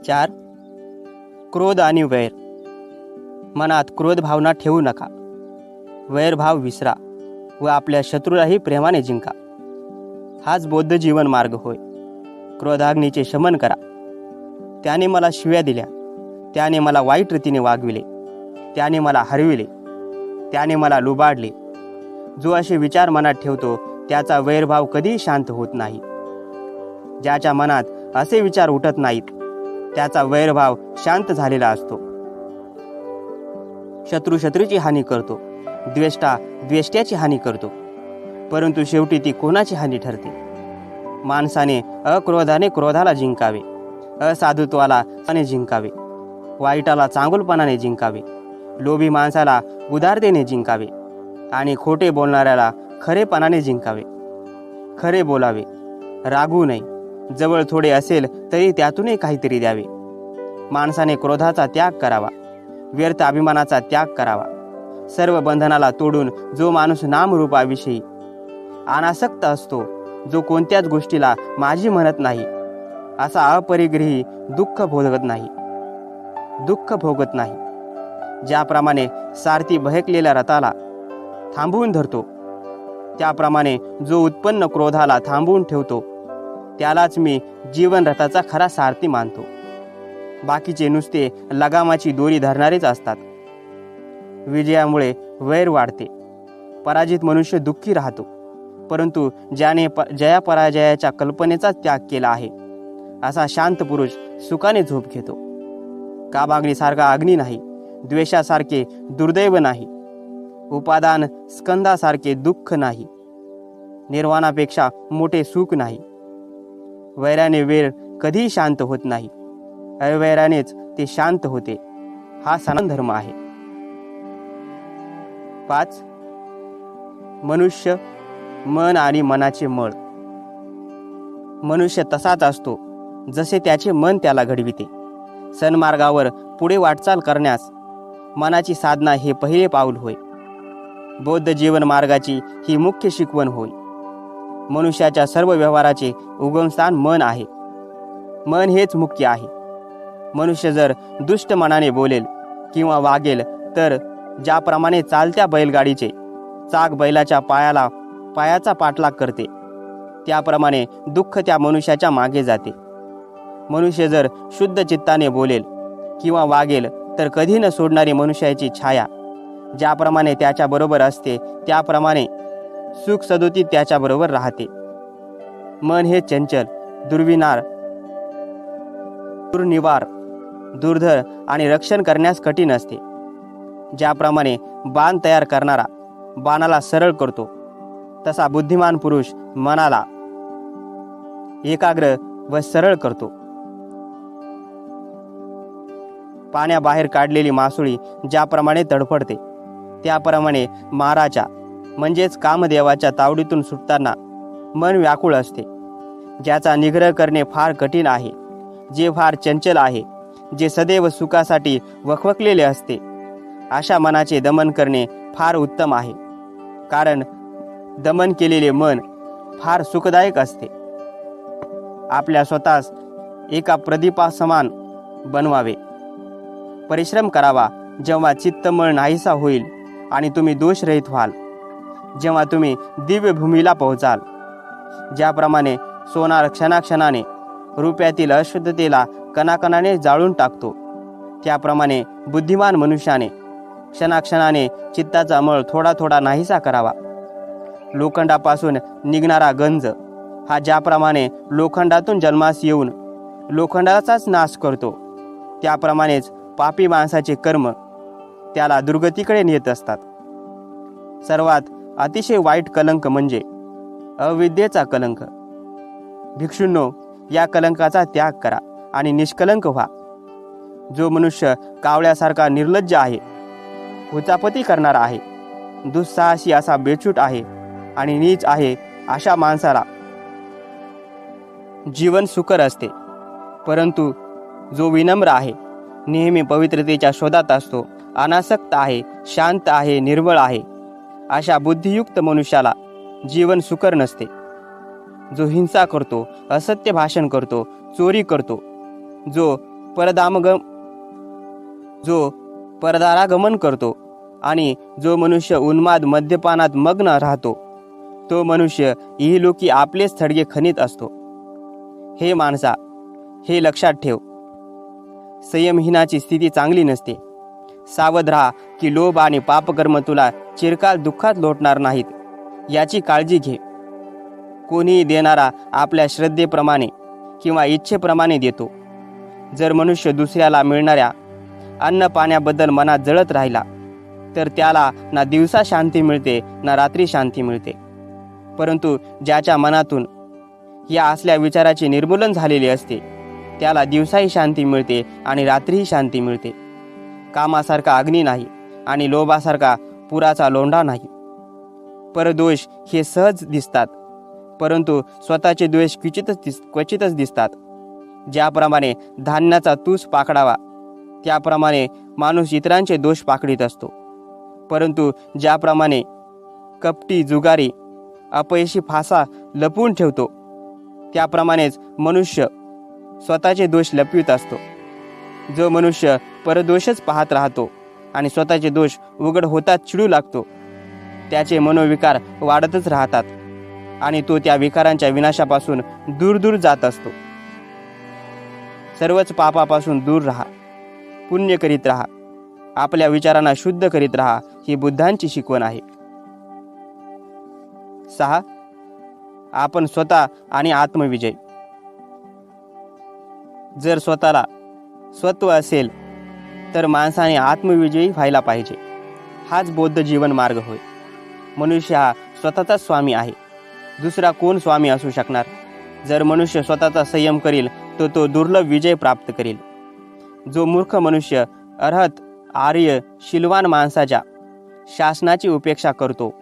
4. क्रोध आणि वैर. मनात क्रोध भावना ठेवू नका. वैरभाव विसरा व आपल्या शत्रूलाही प्रेमाने जिंका. हाच बौद्ध जीवन मार्ग होय. क्रोधाग्नीचे शमन करा. त्याने मला शिव्या दिल्या, त्याने मला वाईट रीतीने वागविले, त्याने मला हरविले, त्याने मला लुबाडले. जो असे विचार मनात ठेवतो त्याचा वैरभाव कधीही शांत होत नाही. ज्याच्या मनात असे विचार उठत नाहीत त्याचा वैरभाव शांत झालेला असतो. शत्रू शत्रूची हानी करतो, द्वेष्टा द्वेष्ट्याची हानी करतो, परंतु शेवटी ती कोणाची हानी ठरते? माणसाने अक्रोधाने क्रोधाला जिंकावे, असाधुत्वाला जिंकावे, वाईटाला चांगुलपणाने जिंकावे, लोभी माणसाला उदारतेने जिंकावे आणि खोटे बोलणाऱ्याला खरेपणाने जिंकावे. खरे बोलावे, रागवू नये, जवळ थोडे असेल तरी त्यातूनही काहीतरी द्यावे. माणसाने क्रोधाचा त्याग करावा, व्यर्थ अभिमानाचा त्याग करावा. सर्व बंधनाला तोडून जो माणूस नामरूपाविषयी अनासक्त असतो, जो कोणत्याच गोष्टीला माझी म्हणत नाही, असा अपरिग्रही दुःख भोगत नाही. ज्याप्रमाणे सारथी बहकलेल्या रथाला थांबवून धरतो, त्याप्रमाणे जो उत्पन्न क्रोधाला थांबवून ठेवतो त्यालाच मी जीवन रथाचा खरा सारथी मानतो. बाकीचे नुसते लगामाची दोरी धरणारेच असतात. विजयामुळे वैर वाढते. पराजित मनुष्य दुःखी राहतो, परंतु ज्याने जयापराजयाच्या कल्पनेचा त्याग केला आहे असा शांत पुरुष सुखाने झोप घेतो. कामाग्नीसारखा अग्नी नाही, द्वेषासारखे दुर्दैव नाही, उपादान स्कंदासारखे दुःख नाही, निर्वाणापेक्षा मोठे सुख नाही. वैराने वेळ कधीही शांत होत नाही, अवैरानेच ते शांत होते. हा सनातन धर्म आहे. 5. मनुष्य, मन आणि मनाचे मळ. मनुष्य तसाच असतो जसे त्याचे मन त्याला घडविते. सन्मार्गावर पुढे वाटचाल करण्यास मनाची साधना हे पहिले पाऊल होय. बौद्ध जीवन मार्गाची ही मुख्य शिकवण होय. मनुष्याच्या सर्व व्यवहाराचे उगमस्थान मन आहे. मन हेच मुख्य आहे. मनुष्य जर दुष्ट मनाने बोलेल किंवा वागेल तर ज्याप्रमाणे चालत्या बैलगाडीचे चाक बैलाच्या पायाचा पाठलाग करते, त्याप्रमाणे दुःख त्या मनुष्याच्या मागे जाते. मनुष्य जर शुद्ध चित्ताने बोलेल किंवा वागेल तर कधी न सोडणारी मनुष्याची छाया ज्याप्रमाणे त्याच्या बरोबर असते त्याप्रमाणे सुख सदोतीत त्याच्या बरोबर राहते. मन हे चंचल, दुर्निवार, दुर्धर आणि रक्षण करण्यास कठीण असते. ज्याप्रमाणे बाण तयार करणारा बाणाला सरळ करतो, तसा बुद्धिमान पुरुष मनाला एकाग्र व सरळ करतो. पाण्याबाहेर काढलेली मासोळी ज्याप्रमाणे तडफडते, त्याप्रमाणे माराच्या म्हणजेच कामदेवाच्या तावडीतून सुटताना मन व्याकुळ असते. ज्याचा निग्रह करणे फार कठीण आहे, जे फार चंचल आहे, जे सदैव सुखासाठी वखवकलेले असते, अशा मनाचे दमन करणे फार उत्तम आहे. कारण दमन केलेले मन फार सुखदायक असते. आपल्या स्वतःस एका प्रदीपासमान बनवावे. परिश्रम करावा जेव्हा चित्तमळ नाहीसा होईल आणि तुम्ही दोषरहित व्हाल, जेव्हा तुम्ही दिव्य भूमीला पोहोचाल. ज्याप्रमाणे सोनार क्षणाक्षणाने रुपयातील अशुद्धतेला कणाकणाने जाळून टाकतो, त्याप्रमाणे बुद्धिमान मनुष्याने क्षणाक्षणाने चित्ताचा मळ थोडा थोडा नाहीसा करावा. लोखंडापासून निघणारा गंज हा ज्याप्रमाणे लोखंडातून जन्मास येऊन लोखंडाचाच नाश करतो, त्याप्रमाणेच पापी माणसाचे कर्म त्याला दुर्गतीकडे नेत असतात. सर्वात अतिशय वाईट कलंक म्हणजे अविद्येचा कलंक. भिक्षूंनो, या कलंकाचा त्याग करा आणि निष्कलंक व्हा. जो मनुष्य कावळ्यासारखा निर्लज्ज आहे, उचापती करणारा आहे, दुस्साहसी असा बेछूट आहे आणि नीच आहे, अशा माणसाला जीवन सुकर असते. परंतु जो विनम्र आहे, नेहमी पवित्रतेच्या शोधात असतो, अनासक्त आहे, शांत आहे, निर्मळ आहे, अशा बुद्धियुक्त मनुष्याला जीवन सुकर नसते. जो हिंसा करतो, असत्य भाषण करतो, चोरी करतो, जो जो परदारागमन करतो आणि जो मनुष्य उन्माद मद्यपानात मग्न राहतो, तो मनुष्य इहलोकी आपलेच थडगे खणीत असतो. हे माणसा, हे लक्षात ठेव, संयमहीनाची स्थिती चांगली नसते. सावध राहा की लोभ आणि पापकर्म तुला चिरकाल दुःखात लोटणार नाहीत, याची काळजी घे. कोणीही देणारा आपल्या श्रद्धेप्रमाणे किंवा इच्छेप्रमाणे देतो. जर मनुष्य दुसऱ्याला मिळणाऱ्या अन्न पाण्याबद्दल मनात जळत राहिला तर त्याला ना दिवसा शांती मिळते ना रात्री शांती मिळते. परंतु ज्याच्या मनातून या असल्या विचाराचे निर्मूलन झालेले असते त्याला दिवसाही शांती मिळते आणि रात्रीही शांती मिळते. कामासारखा अग्नी नाही आणि लोभासारखा पुराचा लोंढा नाही. परदोष हे सहज दिसतात, परंतु स्वतःचे द्वेष क्वचितच दिसतात. ज्याप्रमाणे धान्याचा तूस पाकडावा त्याप्रमाणे माणूस इतरांचे दोष पाकडीत असतो. परंतु ज्याप्रमाणे कपटी, जुगारी, अपयशी फासा लपवून ठेवतो त्याप्रमाणेच मनुष्य स्वतःचे दोष लपवित असतो. जो मनुष्य परदोषच पाहत राहतो आणि स्वतःचे दोष उघड होतात चिडू लागतो, त्याचे मनोविकार वाढतच राहतात आणि तो त्या विकारांच्या विनाशापासून दूर दूर जात असतो. सर्वच पापापासून दूर राहा, पुण्य करीत राहा, आपल्या विचारांना शुद्ध करीत राहा, ही बुद्धांची शिकवण आहे. 6. आपण स्वतः आणि आत्मविजय. जर स्वतःला स्वत्व असेल तर माणसाने आत्मविजयी व्हायला पाहिजे. हाच बौद्ध जीवन मार्ग होय. मनुष्य हा स्वतःचाच स्वामी आहे, दुसरा कोण स्वामी असू शकणार? जर मनुष्य स्वतःचा संयम करील तर तो दुर्लभ विजय प्राप्त करेल. जो मूर्ख मनुष्य अर्हत, आर्य, शीलवान माणसाच्या शासनाची उपेक्षा करतो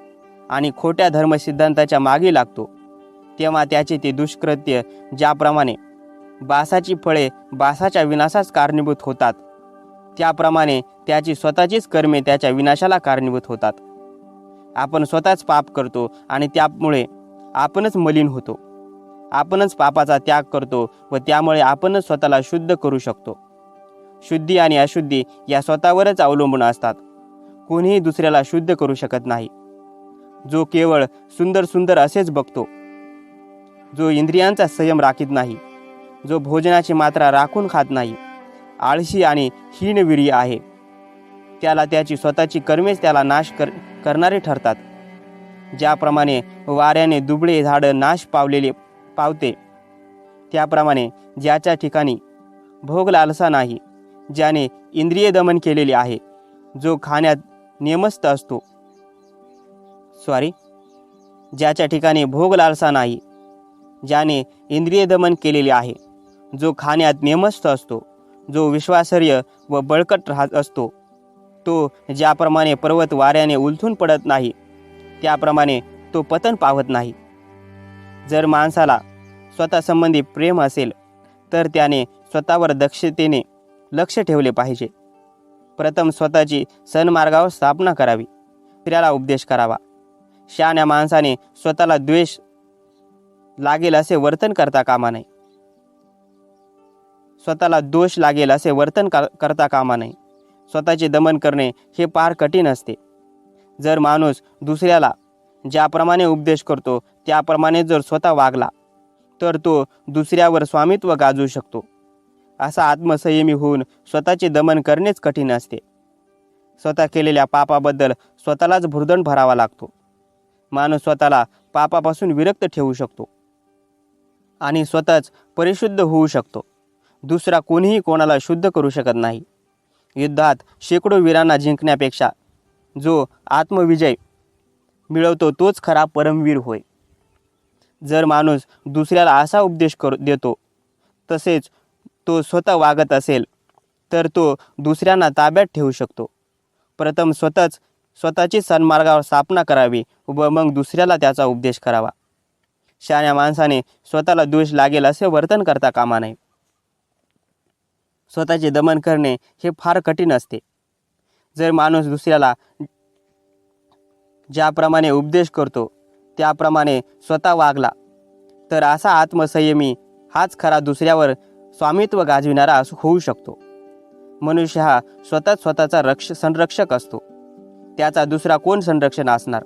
आणि खोट्या धर्मसिद्धांताच्या मागे लागतो, तेव्हा त्याचे ते दुष्कृत्य ज्याप्रमाणे बासाची फळे बासाच्या विनाशास कारणीभूत होतात, त्याप्रमाणे त्याची स्वतःचीच कर्मे त्याच्या विनाशाला कारणीभूत होतात. आपण स्वतःच पाप करतो आणि त्यामुळे आपणच मलिन होतो. आपणच पापाचा त्याग करतो व त्यामुळे आपणच स्वतःला शुद्ध करू शकतो. शुद्धी आणि अशुद्धी या स्वतःवरच अवलंबून असतात. कोणीही दुसऱ्याला शुद्ध करू शकत नाही. जो केवळ सुंदर सुंदर असेच बघतो, जो इंद्रियांचा संयम राखीत नाही, जो भोजनाची मात्रा राखून खात नाही, आळशी आणि हीनवीर्य आहे, त्याला त्याची स्वतःची कर्मेच त्याला नाश करणारे ठरतात. ज्याप्रमाणे वाऱ्याने दुबळे झाडं नाश पावते, त्याप्रमाणे ज्याच्या ठिकाणी भोग लालसा नाही, ज्याने इंद्रिय दमन केलेले आहे, जो खाण्यात नियमस्थ असतो, ज्याच्या ठिकाणी भोग लालसा नाही, ज्याने इंद्रिय दमन केलेले आहे, जो खाण्यात नियमस्थ असतो, जो विश्वासार्ह व बळकट राहत असतो, तो ज्याप्रमाणे पर्वत वाऱ्याने उलथून पडत नाही त्याप्रमाणे तो पतन पावत नाही. जर माणसाला स्वतः संबंधी प्रेम असेल तर त्याने स्वतःवर दक्षतेने लक्ष ठेवले पाहिजे. प्रथम स्वतःची सन्मार्गावर स्थापना करावी, दुसऱ्याला उपदेश करावा. शहाण्या माणसाने स्वतःला द्वेष लागेल असे वर्तन करता कामा नये. स्वतःला दोष लागेल असे वर्तन करता कामा नये. स्वतःचे दमन करणे हे फार कठीण असते. जर माणूस दुसऱ्याला ज्याप्रमाणे उपदेश करतो त्याप्रमाणे जर स्वतः वागला तर तो दुसऱ्यावर स्वामित्व गाजवू शकतो. असा आत्मसंयमी होऊन स्वतःचे दमन करणेच कठीण असते. स्वतः केलेल्या पापाबद्दल स्वतःलाच भुर्दंड भरावा लागतो. माणूस स्वतःला पापापासून विरक्त ठेवू शकतो आणि स्वतःच परिशुद्ध होऊ शकतो. दुसरा कोणीही कोणाला शुद्ध करू शकत नाही. युद्धात शेकडो वीरांना जिंकण्यापेक्षा जो आत्मविजय मिळवतो तोच खरा परमवीर होय. जर माणूस दुसऱ्याला असा उपदेश देतो तसेच तो स्वतः वागत असेल तर तो दुसऱ्यांना ताब्यात ठेवू शकतो. प्रथम स्वतःची सन्मार्गावर स्थापना करावी व मग दुसऱ्याला त्याचा उपदेश करावा. शहाण्या माणसाने स्वतःला दोष लागेल असे वर्तन करता कामा नये. स्वतःचे दमन करणे हे फार कठीण असते. जर माणूस दुसऱ्याला ज्याप्रमाणे उपदेश करतो त्याप्रमाणे स्वतः वागला तर असा आत्मसंयमी हाच खरा दुसऱ्यावर स्वामित्व गाजविणारा होऊ शकतो. मनुष्य हा स्वतःचा संरक्षक असतो. त्याचा दुसरा कोण संरक्षण असणार?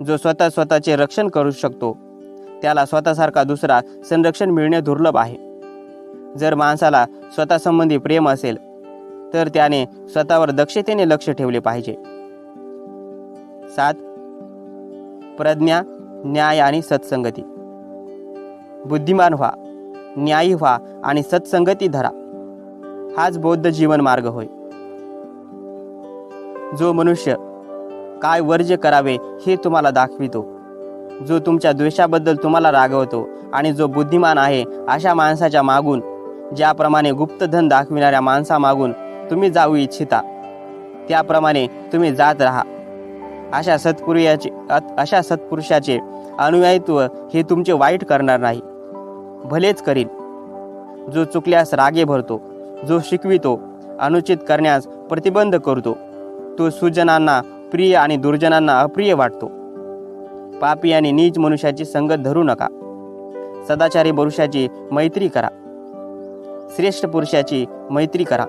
जो स्वतःचे रक्षण करू शकतो त्याला स्वतःसारखा दुसरा संरक्षण मिळणे दुर्लभ आहे. जर माणसाला स्वतःसंबंधी प्रेम असेल तर त्याने स्वतःवर दक्षतेने लक्ष ठेवले पाहिजे. 7. प्रज्ञा, न्याय आणि सत्संगती. बुद्धिमान व्हा, न्यायी व्हा आणि सत्संगती धरा. हाच बौद्ध जीवन मार्ग होय. जो मनुष्य काय वर्ज्य करावे हे तुम्हाला दाखवितो, जो तुमच्या द्वेषाबद्दल तुम्हाला रागवतो आणि जो बुद्धिमान आहे अशा माणसाच्या मागून, ज्याप्रमाणे गुप्तधन दाखविणाऱ्या माणसामागून तुम्ही जाऊ इच्छिता त्याप्रमाणे तुम्ही जात राहा. अशा सत्पुरुषाचे अनुयायित्व हे तुमचे वाईट करणार नाही, भलेच करील. जो चुकल्यास रागे भरतो, जो शिकवितो, अनुचित करण्यास प्रतिबंध करतो, तो सुजनांना प्रिय आणि दुर्जनांना अप्रिय वाटतो. पापी आणि नीच मनुष्याची संगत धरू नका. सदाचारी पुरुषाची मैत्री करा, श्रेष्ठ पुरुषाची मैत्री करा.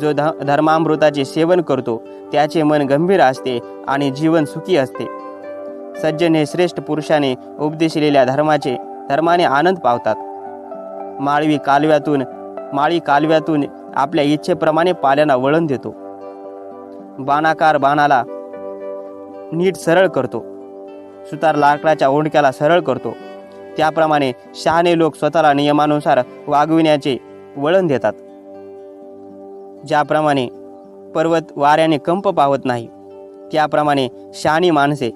जो धर्मामृताचे सेवन करतो त्याचे मन गंभीर असते आणि जीवन सुखी असते. सज्जन हे श्रेष्ठ पुरुषाने उपदेशिलेल्या धर्माने आनंद पावतात. माळी कालव्यातून आपल्या इच्छेप्रमाणे पाल्याला वळण देतो. बाणाकार बाणाला नीट सरळ करतो, सुतार लाकडाच्या ओंडक्याला सरळ करतो. त्याप्रमाणे शहाणे लोक स्वतःला नियमानुसार वागविण्याचे वळण देतात. ज्याप्रमाणे पर्वत वाऱ्याने कंप पावत नाही, त्याप्रमाणे शहाणी माणसे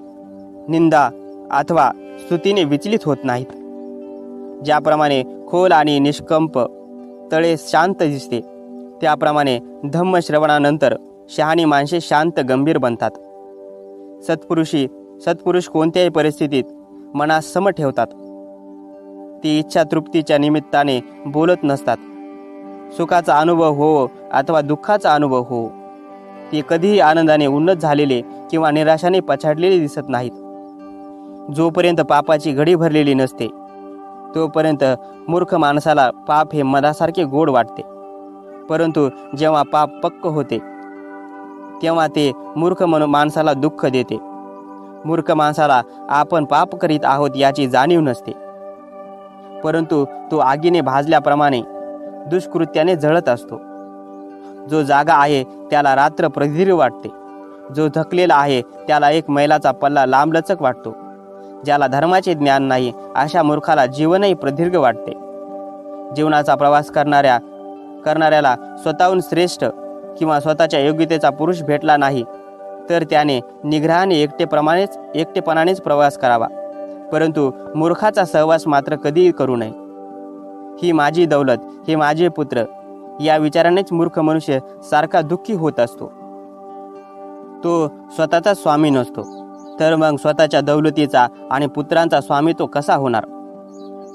निंदा अथवा स्तुतीने विचलित होत नाहीत. ज्याप्रमाणे खोल आणि निष्कंप तळे शांत दिसते, त्याप्रमाणे धम्मश्रवणानंतर शहाणी माणसे शांत गंभीर बनतात. सत्पुरुष कोणत्याही परिस्थितीत मनास सम ठेवतात. ती इच्छा तृप्तीच्या निमित्ताने बोलत नसतात. सुखाचा अनुभव हो अथवा दुःखाचा अनुभव हो, ते कधीही आनंदाने उन्नत झालेले किंवा निराशाने पछाडलेले दिसत नाहीत. जोपर्यंत पापाची घडी भरलेली नसते तोपर्यंत मूर्ख माणसाला पाप हे मधासारखे गोड वाटते. परंतु जेव्हा पाप पक्क होते तेव्हा ते मूर्ख माणसाला दुःख देते. मूर्ख माणसाला आपण पाप करीत आहोत याची जाणीव नसते, परंतु तो आगीने भाजल्याप्रमाणे दुष्कृत्याने जळत असतो. जो जागा आहे त्याला रात्र प्रदीर्घ वाटते. जो थकलेला आहे त्याला एक मैलाचा पल्ला लांबलचक वाटतो. ज्याला धर्माचे ज्ञान नाही अशा मूर्खाला जीवनही प्रदीर्घ वाटते. जीवनाचा प्रवास करणाऱ्याला स्वतःहून श्रेष्ठ किंवा स्वतःच्या योग्यतेचा पुरुष भेटला नाही तर त्याने निग्रहाने एकटेपणानेच प्रवास करावा, परंतु मूर्खाचा सहवास मात्र कधीही करू नये. ही माझी दौलत, हे माझे पुत्र, या विचारानेच मूर्ख मनुष्य सारखा दुःखी होत असतो. तो स्वतःचा स्वामी नसतो, तर मग स्वतःच्या दौलतीचा आणि पुत्रांचा स्वामी तो कसा होणार?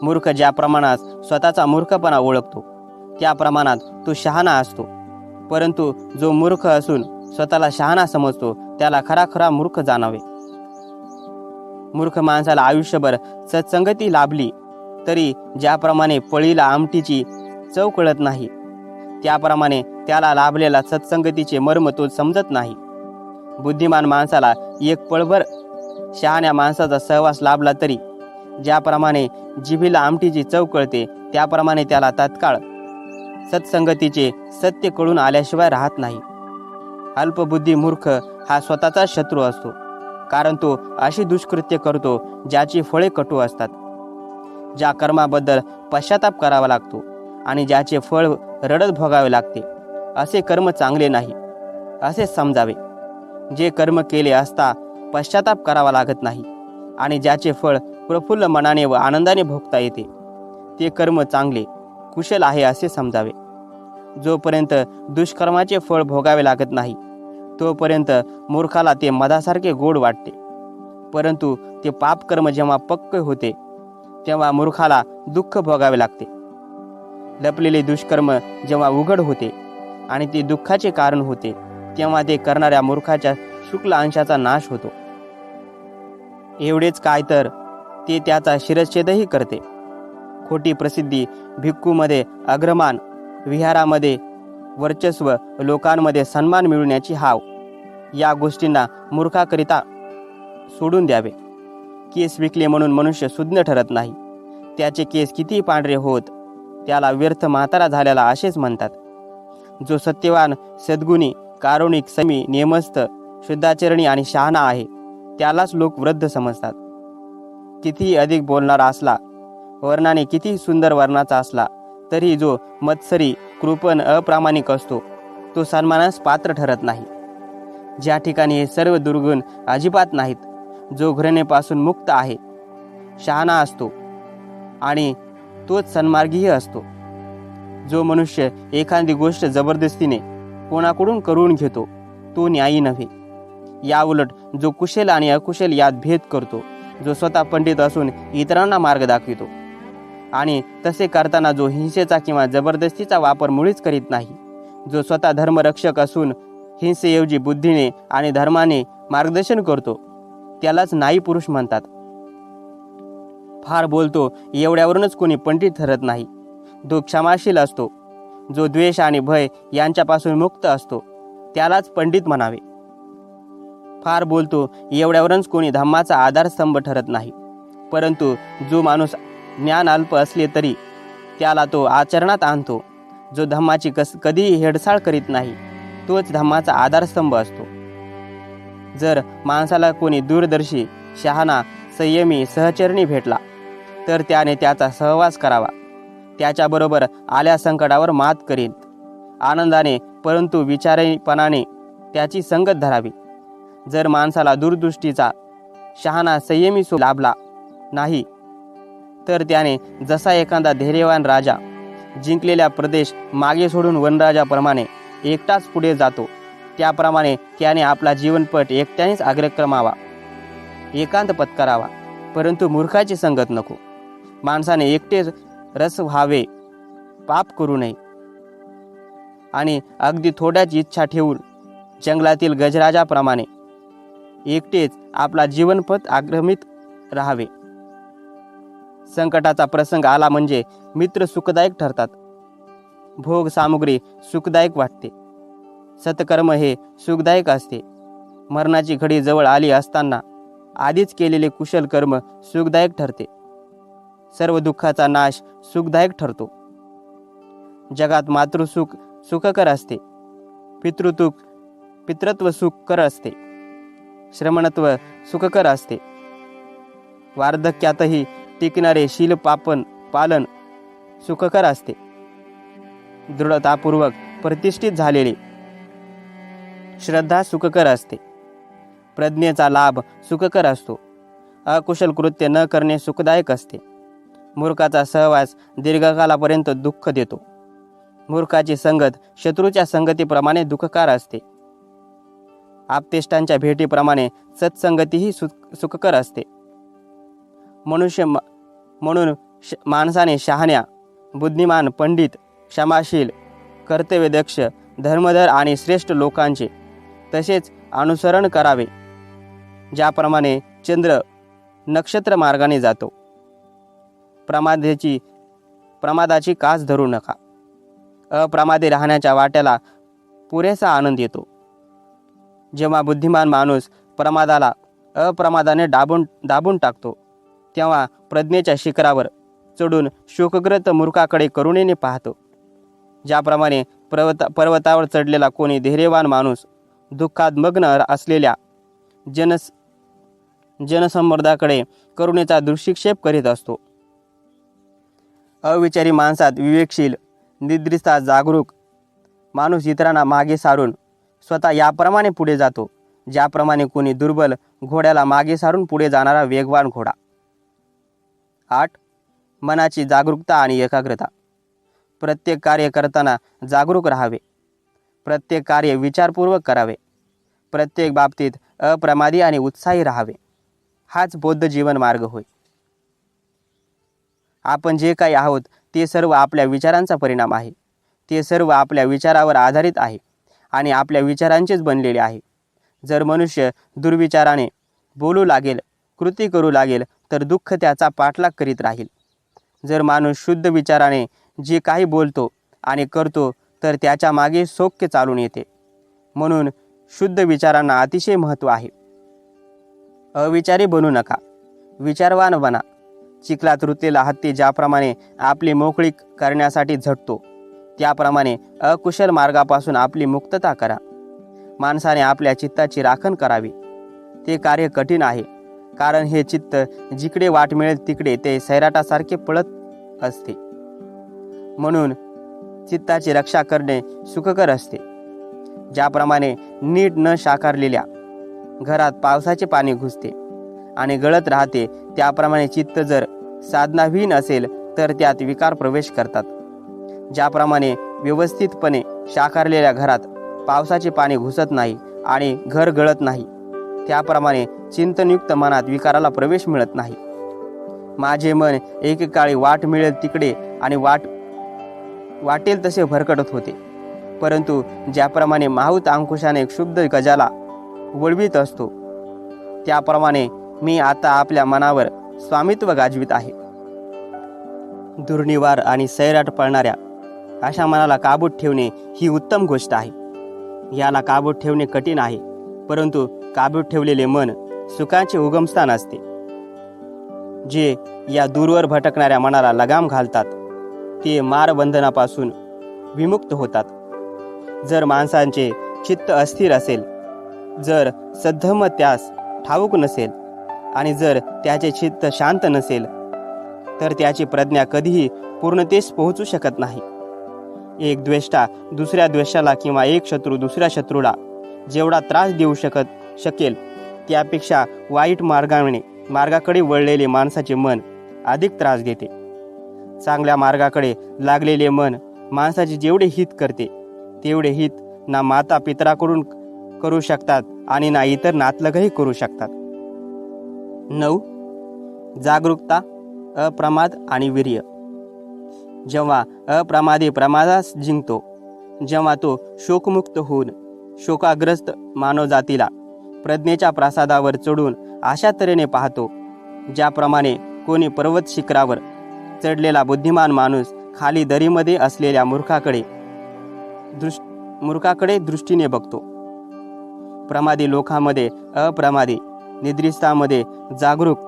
मूर्ख ज्या प्रमाणात स्वतःचा मूर्खपणा ओळखतो त्या प्रमाणात तो शहाणा असतो, परंतु जो मूर्ख असून स्वतःला शहाणा समजतो त्याला खरा मूर्ख जाणावे. मूर्ख माणसाला आयुष्यभर सत्संगती लाभली तरी ज्याप्रमाणे पळीला आमटीची चव कळत नाही त्याप्रमाणे त्याला लाभलेला सत्संगतीचे मर्म तो समजत नाही. बुद्धिमान माणसाला एक पळभर शहाण्या माणसाचा सहवास लाभला तरी ज्याप्रमाणे जिभेला आमटीची चव कळते त्याप्रमाणे त्याला तत्काळ सत्संगतीचे सत्य कळून आल्याशिवाय राहत नाही. अल्पबुद्धी मूर्ख हा स्वतःचा शत्रू असतो, कारण तो अशी दुष्कृत्य करतो ज्याची फळे कटू असतात. ज्या कर्माबद्दल पश्चाताप करावा लागतो आणि ज्याचे फळ रडत भोगावे लागते असे कर्म चांगले नाही असे समजावे. जे कर्म केले असता पश्चाताप करावा लागत नाही आणि ज्याचे फळ प्रफुल्ल मनाने व आनंदाने भोगता येते ते कर्म चांगले कुशल आहे असे समजावे. जोपर्यंत दुष्कर्माचे फळ भोगावे लागत नाही तोपर्यंत मूर्खाला ते मधासारखे गोड वाटते, परंतु ते पापकर्म जेव्हा पक्क होते तेव्हा मूर्खाला दुःख भोगावे लागते. लपलेले दुष्कर्म जेव्हा उघड होते आणि ते दुःखाचे कारण होते तेव्हा ते करणाऱ्या मूर्खाच्या शुक्ल अंशाचा नाश होतो. एवढेच काय तर ते त्याचा शिरच्छेदही करते. खोटी प्रसिद्धी, भिक्खूमध्ये अग्रमान, विहारामध्ये वर्चस्व, लोकांमध्ये सन्मान मिळवण्याची हाव, या गोष्टींना मूर्खाकरिता सोडून द्यावे. केस विकले म्हणून मनुष्य सुज्ञ ठरत नाही. त्याचे केस किती पांढरे होत, त्याला व्यर्थ म्हातारा झालेला असेच म्हणतात. जो सत्यवान, सद्गुणी, कारुणिक, समी, नियमस्थ, शुद्धाचरणी आणि शहाणा आहे, त्यालाच लोक वृद्ध समजतात. कितीही अधिक बोलणारा असला, वर्णाने किती सुंदर वर्णाचा असला, तरी जो मत्सरी, कृपण, अप्रामाणिक असतो, तो सन्मानास पात्र ठरत नाही. ज्या ठिकाणी हे सर्व दुर्गुण अजिबात नाहीत, जो घृणेपासून मुक्त आहे, शहाणा असतो आणि तोच सन्मार्गीही असतो. जो मनुष्य एखादी गोष्ट जबरदस्तीने कोणाकडून करून घेतो, तो न्यायी नव्हे. याउलट जो कुशल आणि अकुशल यात भेद करतो, जो स्वतः पंडित असून इतरांना मार्ग दाखवितो आणि तसे करताना जो हिंसेचा किंवा जबरदस्तीचा वापर मुळीच करीत नाही, जो स्वतः धर्मरक्षक असून हिंसेऐवजी बुद्धीने आणि धर्माने मार्गदर्शन करतो, त्यालाच न्यायी पुरुष म्हणतात. फार बोलतो एवढ्यावरूनच कोणी पंडित ठरत नाही. जो क्षमाशील असतो, जो द्वेष आणि भय यांच्यापासून मुक्त असतो, त्यालाच पंडित म्हणावे. फार बोलतो एवढ्यावरूनच कोणी धम्माचा आधारस्तंभ ठरत नाही. परंतु जो माणूस ज्ञान अल्प असले तरी त्याला तो आचरणात आणतो, जो धम्माची कधीही हेळसाळ करीत नाही, तोच धम्माचा आधारस्तंभ असतो. जर माणसाला कोणी दूरदर्शी, शहाणा, संयमी, सहचरणी भेटला, तर त्याने त्याचा सहवास करावा. त्याच्याबरोबर आल्या संकटावर मात करीत आनंदाने परंतु विचारीपणाने त्याची संगत धरावी. जर माणसाला दूरदृष्टीचा, शहाणा, संयमी लाभला नाही, तर त्याने जसा एखादा धैर्यवान राजा जिंकलेला प्रदेश मागे सोडून वनराजाप्रमाणे एकटाच पुढे जातो, त्याप्रमाणे त्याने आपला जीवनपट एकट्यानेच अग्रक्रमावा, एकांत पत्करावा. परंतु मूर्खाची संगत नको. माणसाने एकटेच रस व्हावे, पाप करू नये आणि अगदी थोड्याच इच्छा ठेवून जंगलातील गजराजाप्रमाणे एकटेच आपला जीवनपथ आक्रमित राहावे. संकटाचा प्रसंग आला म्हणजे मित्र सुखदायक ठरतात. भोग सामुग्री सुखदायक वाटते. सत्कर्म हे सुखदायक असते. मरणाची घडी जवळ आली असताना आधीच केलेले कुशल कर्म सुखदायक ठरते. सर्व दुःखाचा नाश सुखदायक ठरतो. जगात मातृसुख सुखकर असते, पितृत्व सुखकर असते, श्रमणत्व सुखकर असते. वार्धक्यातही टिकणारे पालन सुखकर असते. दृढतापूर्वक प्रतिष्ठित झालेली श्रद्धा सुखकर असते. प्रज्ञेचा लाभ सुखकर असतो. अकुशल कृत्य न करणे सुखदायक असते. मूर्खाचा सहवास दीर्घकालापर्यंत दुःख देतो. मूर्खाची संगत शत्रूच्या संगतीप्रमाणे दुःखकार असते. आप्तेष्टांच्या भेटीप्रमाणे सत्संगतीही सुखकर असते. म्हणून माणसाने शहाण्या, बुद्धिमान, पंडित, क्षमाशील, कर्तव्यदक्ष, धर्मधर आणि श्रेष्ठ लोकांचे तसेच अनुसरण करावे, ज्याप्रमाणे चंद्र नक्षत्र मार्गाने जातो. प्रमादाची कास धरू नका. अप्रमादी राहण्याच्या वाट्याला पुरेसा आनंद येतो. जेव्हा बुद्धिमान माणूस प्रमादाला अप्रमादाने दाबून टाकतो, तेव्हा प्रज्ञेच्या शिखरावर चढून शोकग्रस्त मूर्खाकडे करुणेने पाहतो. ज्याप्रमाणे पर्वतावर चढलेला कोणी धैर्यवान माणूस दुःखात मग्न असलेल्या जनसंमर्दाकडे करुणेचा दृष्टिक्षेप करीत असतो. अविचारी माणसात विवेकशील, निद्रिस्ता, जागरूक माणूस इतरांना मागे सारून स्वतः याप्रमाणे पुढे जातो, ज्याप्रमाणे कोणी दुर्बल घोड्याला मागे सारून पुढे जाणारा वेगवान घोडा. 8. मनाची जागरूकता आणि एकाग्रता. प्रत्येक कार्य करताना जागरूक राहावे. प्रत्येक कार्य विचारपूर्वक करावे. प्रत्येक बाबतीत अप्रमादी आणि उत्साही राहावे. हाच बौद्ध जीवन मार्ग होय. आपण जे काही आहोत ते सर्व आपल्या विचारांचा परिणाम आहे. ते सर्व आपल्या विचारावर आधारित आहे आणि आपल्या विचारांचेच बनलेले आहे. जर मनुष्य दुर्विचाराने बोलू लागेल, कृती करू लागेल, तर दुःख त्याचा पाठलाग करीत राहील. जर माणूस शुद्ध विचाराने जे काही बोलतो आणि करतो तर त्याच्या मागे सौख्य चालून येते. म्हणून शुद्ध विचारांना अतिशय महत्त्व आहे. अविचारी बनू नका, विचारवान बना. चिखलात रुतलेला हत्ती ज्याप्रमाणे आपली मोकळीक करण्यासाठी झटतो, त्याप्रमाणे अकुशल मार्गापासून आपली मुक्तता करा. माणसाने आपल्या चित्ताची राखण करावी. ते कार्य कठीण आहे, कारण हे चित्त जिकडे वाट मिळेल तिकडे ते सैराटासारखे पळत असते. म्हणून चित्ताची रक्षा करणे सुखकर असते. ज्याप्रमाणे नीट न साकारलेल्या घरात पावसाचे पाणी घुसते आणि गळत राहते, त्याप्रमाणे चित्त जर साधनाहीन असेल तर त्यात विकार प्रवेश करतात. ज्याप्रमाणे व्यवस्थितपणे साकारलेल्या घरात पावसाचे पाणी घुसत नाही आणि घर गळत नाही, त्याप्रमाणे चिंतनयुक्त मनात विकाराला प्रवेश मिळत नाही. माझे मन एकेकाळी वाट मिळेल तिकडे आणि वाटेल तसे भरकटत होते. परंतु ज्याप्रमाणे माहूत अंकुशाने क्षुब्ध गजाला वळवीत असतो, त्याप्रमाणे मी आता आपल्या मनावर स्वामित्व गाजवित आहे. दुर्निवार आणि सैराट पळणाऱ्या अशा मनाला काबूत ठेवणे ही उत्तम गोष्ट आहे. याला काबूत ठेवणे कठीण आहे, परंतु काबूत ठेवलेले मन सुखाचे उगमस्थान असते. जे या दूरवर भटकणाऱ्या मनाला लगाम घालतात ते मारबंधनापासून विमुक्त होतात. जर माणसांचे चित्त अस्थिर असेल, जर सद्धम्म त्यास ठाऊक नसेल आणि जर त्याचे चित्त शांत नसेल, तर त्याची प्रज्ञा कधीही पूर्णतेस पोहोचू शकत नाही. एक द्वेष्टा दुसऱ्या द्वेषाला किंवा एक शत्रू दुसऱ्या शत्रूला जेवढा त्रास देऊ शकेल त्यापेक्षा वाईट मार्गाकडे वळलेले माणसाचे मन अधिक त्रास देते. चांगल्या मार्गाकडे लागलेले मन माणसाचे जेवढे हित करते तेवढे हित ना माता पितराकडून करू शकतात आणि ना इतर नातलगही करू शकतात. 9. जागरूकता, अप्रमाद आणि वीर्य. जेव्हा अप्रमादी प्रमादास जिंकतो, जेव्हा तो शोकमुक्त होऊन शोकाग्रस्त मानवजातीला प्रज्ञेच्या प्रासादावर चढून अशा तऱ्हेने पाहतो, ज्याप्रमाणे कोणी पर्वत शिखरावर चढलेला बुद्धिमान माणूस खाली दरीमध्ये असलेल्या मूर्खाकडे दृष्टीने बघतो. प्रमादी लोकांमध्ये अप्रमादी, निद्रिस्तामध्ये जागरूक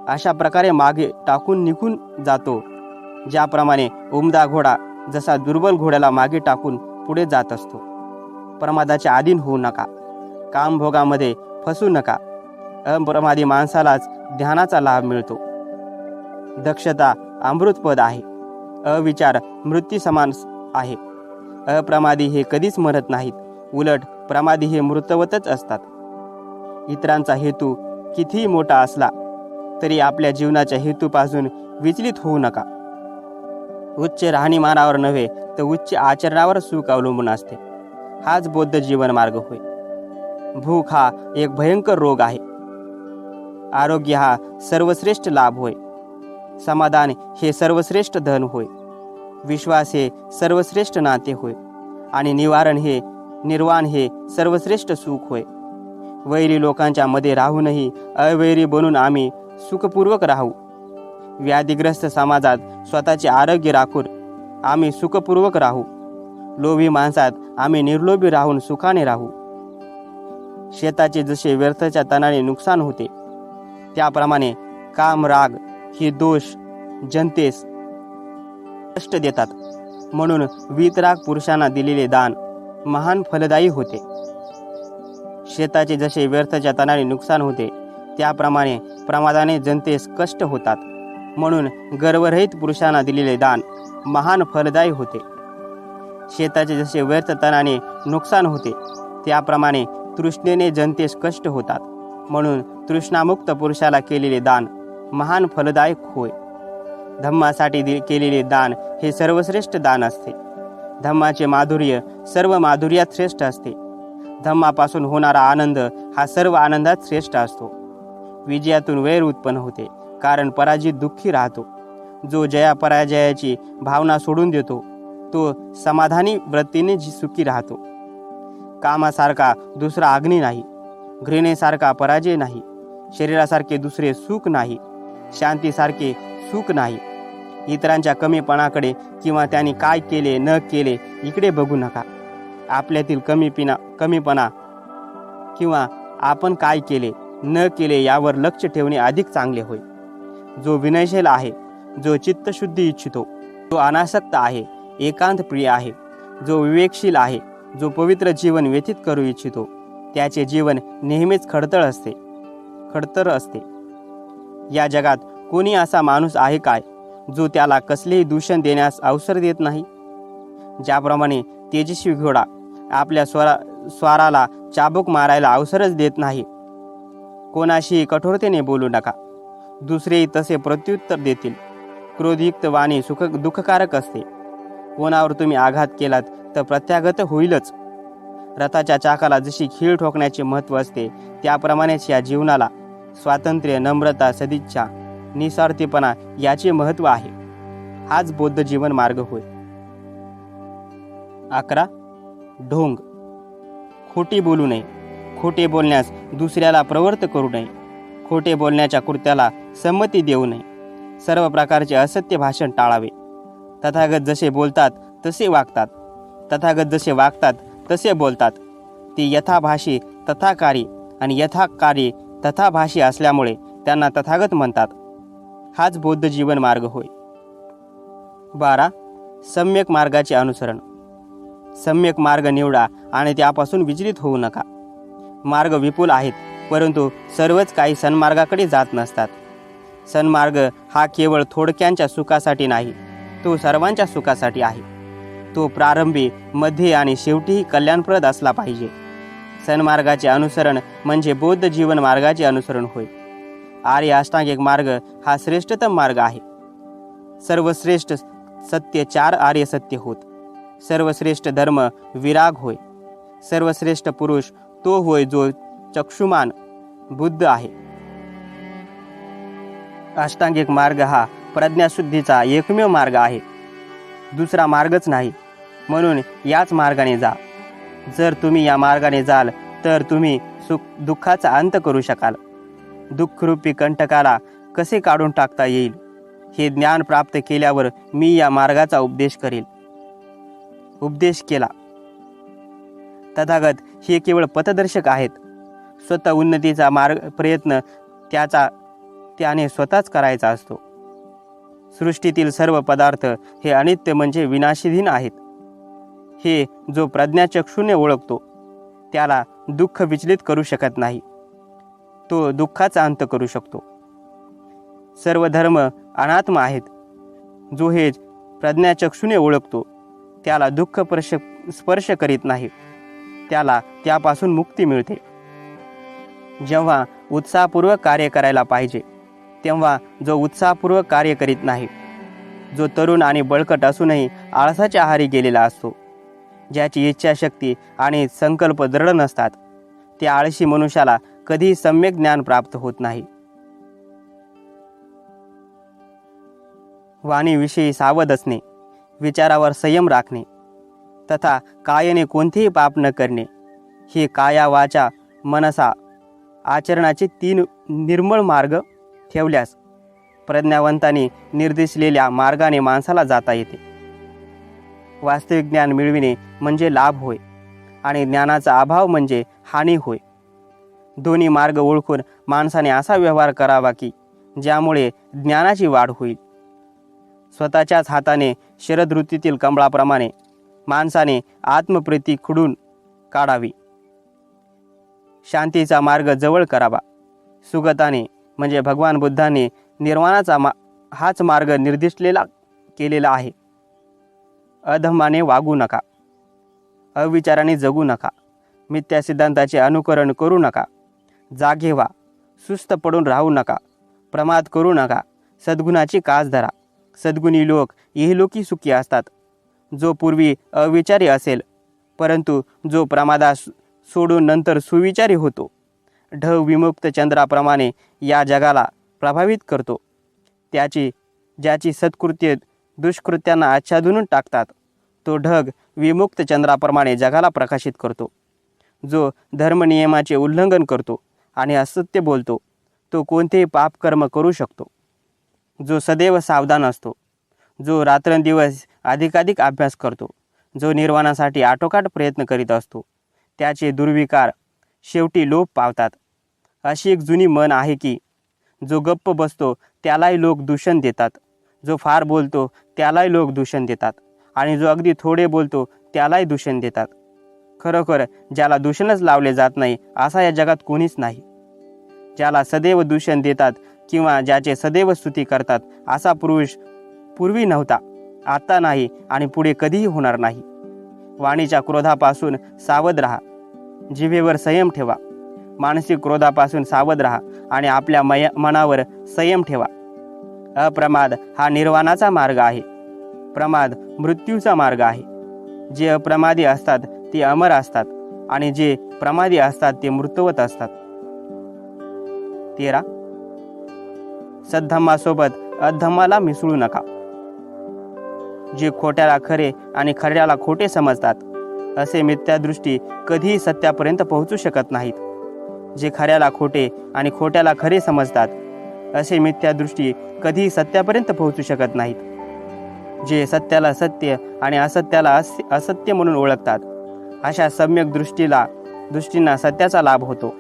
अशा प्रकारे मागे टाकून निघून जातो. ज्याप्रमाणे उमदा घोडा जसा दुर्बल घोड्याला मागे टाकून पुढे जात असतो. प्रमादाच्या अधीन होऊ नका, कामभोगामध्ये फसू नका. अप्रमादी माणसालाच ध्यानाचा लाभ मिळतो. दक्षता अमृतपद आहे, अविचार मृत्यू समान आहे. अप्रमादी हे कधीच मरत नाहीत, उलट प्रमादी हे मृतवतच असतात. इतरांचा हेतू कितीही मोठा असला तरी आपल्या जीवनाच्या हेतूपासून विचलित होऊ नका. उच्च राहणीमानावर नव्हे तर उच्च आचरणावर सुख अवलंबून असते. हाच बौद्ध जीवन मार्ग होय. भूक हा एक भयंकर रोग आहे. आरोग्य हा सर्वश्रेष्ठ लाभ होय. समाधान हे सर्वश्रेष्ठ धन होय. विश्वास हे सर्वश्रेष्ठ नाते होय. आणि निर्वाण हे सर्वश्रेष्ठ सुख होय. वैरी लोकांच्या मध्ये राहूनही अवैरी बनून आम्ही सुखपूर्वक राहू. व्याधिग्रस्त समाजात स्वतःचे आरोग्य राखून आम्ही सुखपूर्वक राहू. लोभी माणसात आम्ही निर्लोभी राहून सुखाने राहू. शेताचे जसे व्यर्थच्या तणाने नुकसान होते, त्याप्रमाणे काम राग हे दोष जनतेस कष्ट देतात. म्हणून वीतराग पुरुषांना दिलेले दान महान फलदायी होते. शेताचे जसे व्यर्थच्या तणाने नुकसान होते, त्याप्रमाणे प्रमादाने जनतेस कष्ट होतात. म्हणून गर्वरहित पुरुषांना दिलेले दान महान फलदायी होते. शेताचे जसे व्यर्थ तणाने नुकसान होते, त्याप्रमाणे तृष्णेने जनतेस कष्ट होतात. म्हणून तृष्णामुक्त पुरुषाला केलेले दान महान फलदायक होय. धम्मासाठी केलेले दान हे सर्वश्रेष्ठ दान असते. धम्माचे माधुर्य सर्व माधुर्यात श्रेष्ठ असते. धम्मापासून होणारा आनंद हा सर्व आनंदात श्रेष्ठ असतो. विजयातून वैर उत्पन्न होते, कारण पराजित दुःखी राहतो. जो जयापराजयाची भावना सोडून देतो तो समाधानी वृत्तीने सुखी राहतो. कामासारखा दुसरा अग्नी नाही, घृणेसारखा पराजय नाही, शरीरासारखे दुसरे सुख नाही, शांतीसारखे सुख नाही, इतरांच्या कमीपणाकडे किंवा त्यांनी काय केले न केले इकडे बघू नका. आपल्यातील कमीपणा किंवा आपण काय केले न केले यावर लक्ष ठेवणे अधिक चांगले होय. जो विनयशील आहे, जो चित्तशुद्धी इच्छितो, जो अनासक्त आहे, एकांत प्रिय आहे, जो विवेकशील आहे, जो पवित्र जीवन व्यतीत करू इच्छितो, त्याचे जीवन नेहमीच खडतर असते. या जगात कोणी असा माणूस आहे काय जो त्याला कसलेही दूषण देण्यास अवसर देत नाही? ज्याप्रमाणे तेजस्वी घोडा आपल्या स्वाराला चाबूक मारायला अवसरच देत नाही. कोणाशीही कठोरतेने बोलू नका. दुसरेही तसे प्रत्युत्तर देतील. क्रोधयुक्त वाणी दुःखकारक असते. कोणावर तुम्ही आघात केलात तर प्रत्याघात होईलच. रथाच्या चाकाला जशी खीळ ठोकण्याचे महत्त्व असते, त्याप्रमाणेच या जीवनाला स्वातंत्र्य, नम्रता, सदिच्छा, निस्वार्थीपणा याचे महत्त्व आहे. हाच बौद्ध जीवन मार्ग होय. 11. ढोंग. खोटी बोलू नये. खोटे बोलण्यास दुसऱ्याला प्रवृत्त करू नये. खोटे बोलण्याच्या कृत्याला संमती देऊ नये. सर्व प्रकारचे असत्य भाषण टाळावे. तथागत जसे बोलतात तसे वागतात. तथागत जसे वागतात तसे बोलतात. ते यथाभाषी तथाकारी आणि यथाकारी तथाभाषी असल्यामुळे त्यांना तथागत म्हणतात. हाच बौद्ध जीवन मार्ग होय. 12. सम्यक मार्गाचे अनुसरण. सम्यक मार्ग निवडा आणि त्यापासून विचलित होऊ नका. मार्ग विपुल आहेत, परंतु सर्वच काही सन्मार्गाकडे जात नसतात. सन्मार्ग हा केवळ थोडक्यांच्या सुखासाठी नाही, तो सर्वांच्या सुखासाठी आहे. तो प्रारंभी, मध्ये आणि शेवटीही कल्याणप्रद असला पाहिजे. सन्मार्गाचे अनुसरण म्हणजे बौद्ध जीवन मार्गाचे अनुसरण होय. आर्य अष्टांगिक मार्ग हा श्रेष्ठतम मार्ग आहे. सर्वश्रेष्ठ सत्य 4 आर्य सत्य होत. सर्वश्रेष्ठ धर्म विराग होय. सर्वश्रेष्ठ पुरुष तो होय जो चक्षुमान बुद्ध आहे. अष्टांगिक मार्ग हा प्रज्ञाशुद्धीचा एकमेव मार्ग आहे. दुसरा मार्गच नाही. म्हणून याच मार्गाने जा. जर तुम्ही या मार्गाने जाल तर तुम्ही दुःखाचा अंत करू शकाल. दुःखरूपी कंटकाला कसे काढून टाकता येईल हे ज्ञान प्राप्त केल्यावर मी या मार्गाचा उपदेश केला. तथागत हे केवळ पथदर्शक आहेत. स्वतः उन्नतीचा प्रयत्न त्याने स्वतःच करायचा असतो. सृष्टीतील सर्व पदार्थ हे अनित्य म्हणजे विनाशीधीन आहेत. हे जो प्रज्ञाचक्षुने ओळखतो त्याला दुःख विचलित करू शकत नाही. तो दुःखाचा अंत करू शकतो. सर्व धर्म अनात्म आहेत. जो हे प्रज्ञाचक्षुने ओळखतो त्याला दुःख स्पर्श करीत नाही. त्याला त्यापासून मुक्ती मिळते. जेव्हा उत्साहपूर्वक कार्य करायला पाहिजे तेव्हा जो उत्साहपूर्वक कार्य करीत नाही, जो तरुण आणि बळकट असूनही आळसाच्या आहारी गेलेला असतो, ज्याची इच्छाशक्ती आणि संकल्प दृढ नसतात, त्या आळशी मनुष्याला कधीही सम्यक ज्ञान प्राप्त होत नाही. वाणीविषयी सावध असणे, विचारावर संयम राखणे तथा कायाने कोणतेही पाप न करणे हे काया, वाचा, मनसा आचरणाचे 3 निर्मळ मार्ग ठेवल्यास प्रज्ञावंतांनी निर्देशिलेल्या मार्गाने माणसाला जाता येते. वास्तविक ज्ञान मिळविणे म्हणजे लाभ होय आणि ज्ञानाचा अभाव म्हणजे हानी होय. दोन्ही मार्ग ओळखून माणसाने असा व्यवहार करावा की ज्यामुळे ज्ञानाची वाढ होईल. स्वतःच्याच हाताने शरद ऋतूतील कमळाप्रमाणे माणसाने आत्मप्रीती खुडून काढावी. शांतीचा मार्ग जवळ करावा. सुगताने म्हणजे भगवान बुद्धाने निर्वाणाचा हाच मार्ग निर्दिष्टलेला केलेला आहे. अधर्माने वागू नका. अविचाराने जगू नका. मिथ्या सिद्धांताचे अनुकरण करू नका. जागे व्हा. सुस्त पडून राहू नका. प्रमाद करू नका. सद्गुणाची कास धरा. सद्गुणी लोक इहलोकी सुखी असतात. जो पूर्वी अविचारी असेल परंतु जो प्रमादास सोडून नंतर सुविचारी होतो, ढग विमुक्त चंद्राप्रमाणे या जगाला प्रभावित करतो. ज्याची सत्कृत्ये दुष्कृत्यांना आच्छादून टाकतात, तो ढग विमुक्त चंद्राप्रमाणे जगाला प्रकाशित करतो. जो धर्मनियमाचे उल्लंघन करतो आणि असत्य बोलतो, तो कोणतेही पापकर्म करू शकतो. जो सदैव सावधान असतो, जो रात्रंदिवस अधिकाधिक अभ्यास करतो, जो निर्वाणासाठी आटोकाट प्रयत्न करीत असतो, त्याचे दुर्विकार शेवटी लोप पावतात. अशी एक जुनी म्हण आहे की जो गप्प बसतो त्यालाही लोक दूषण देतात, जो फार बोलतो त्यालाही लोक दूषण देतात, आणि जो अगदी थोडे बोलतो त्यालाही दूषण देतात. खरोखर ज्याला दूषणच लावले जात नाही असा या जगात कोणीच नाही. ज्याला सदैव दूषण देतात किंवा ज्याचे सदैव स्तुती करतात असा पुरुष पूर्वी नव्हता, आता नाही आणि पुढे कधीही होणार नाही. वाणीच्या क्रोधापासून सावध राहा, जिभेवर संयम ठेवा. मानसिक क्रोधापासून सावध राहा आणि आपल्या मनावर संयम ठेवा. अप्रमाद हा निर्वाणाचा मार्ग आहे. प्रमाद मृत्यूचा मार्ग आहे. जे अप्रमादी असतात ते अमर असतात आणि जे प्रमादी असतात ते मृतवत असतात. 13. सद्धम्मासोबत अधम्माला मिसळू नका. जे खोट्याला खरे आणि खऱ्याला खोटे समजतात असे मिथ्यादृष्टी कधीही सत्यापर्यंत पोहोचू शकत नाहीत. जे खऱ्याला खोटे आणि खोट्याला खरे समजतात असे मिथ्यादृष्टी कधीही सत्यापर्यंत पोहोचू शकत नाहीत. जे सत्याला सत्य आणि असत्याला असत्य म्हणून ओळखतात अशा सम्यक दृष्टींना सत्याचा लाभ होतो.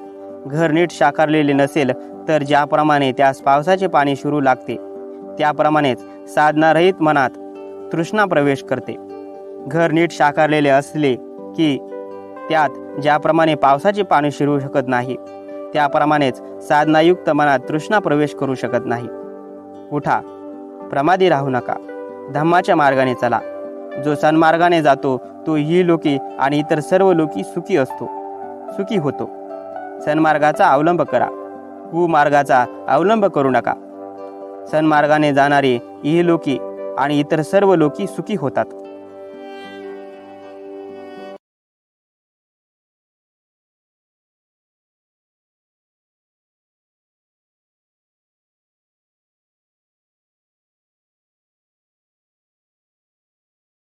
घर नीट साकारलेले नसेल तर ज्याप्रमाणे त्यास पावसाचे पाणी शिरू लागते त्याप्रमाणेच साधनारहित मनात तृष्णा प्रवेश करते. घर नीट साकारलेले असले की त्यात ज्याप्रमाणे पावसाचे पाणी शिरू शकत नाही त्याप्रमाणेच साधनायुक्त मनात तृष्णा प्रवेश करू शकत नाही. उठा, प्रमादी राहू नका, धम्माच्या मार्गाने चला. जो सन्मार्गाने जातो तो ही लोकी आणि इतर सर्व लोकी सुखी होतो. सन्मार्गाचा अवलंब करा, कुमार्गाचा अवलंब करू नका. सन्मार्गाने जाणारे इहलोकी आणि इतर सर्व लोकी सुखी होतात.